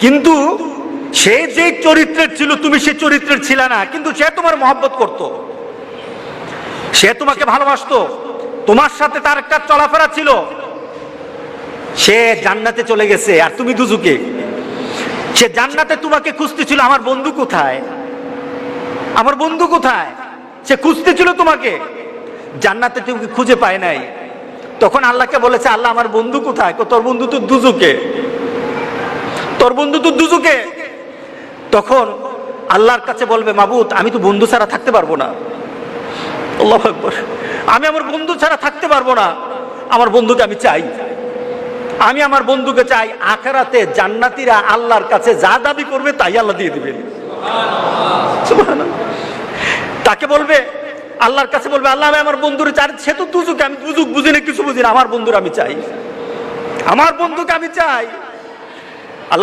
কিন্তু সে যে চরিত্রের ছিল তুমি সে চরিত্রের ছিল না, কিন্তু সে তোমার মহব্বত করত, সে তোমাকে ভালোবাসতো, তোমার সাথে তার একটা চলাফেরা ছিল। সে জান্নাতে চলে গেছে আর তুমি দুজকে। সে জান্নাতে তোমাকে খুঁজতেছিল, আমার বন্ধু কোথায়, আমার বন্ধু কোথায়, সে খুঁজতেছিল তোমাকে, জান্নাতে তুমি খুঁজে পায় নাই। তখন আল্লাহকে বলেছে, আল্লাহ আমার বন্ধু কোথায়? তোর বন্ধু তো দুজকে, তোর বন্ধু তো দুজকে। তখন আল্লাহর কাছে বলবে, মাবুদ আমি তো বন্ধু ছাড়া থাকতে পারবো না। আল্লাহু আকবার, আমি আমার বন্ধু ছাড়া থাকতে পারবো না, আমার বন্ধুকে আমি চাই, আমি আমার বন্ধুকে চাই। আখিরাতে জান্নাতীরা আল্লাহর কাছে যা দাবি করবে তাই আল্লাহ দিয়ে দিবেন। সুবহানাল্লাহ। তাকে বলবে, আল্লাহর কাছে বলবে, আল্লাহ আমি আমার বন্ধুরে চাই, সে তো দুজকে, আমি দুজক বুঝি না, কিছু বুঝি না, আমার বন্ধুর আমি চাই, আমার বন্ধুকে আমি চাই।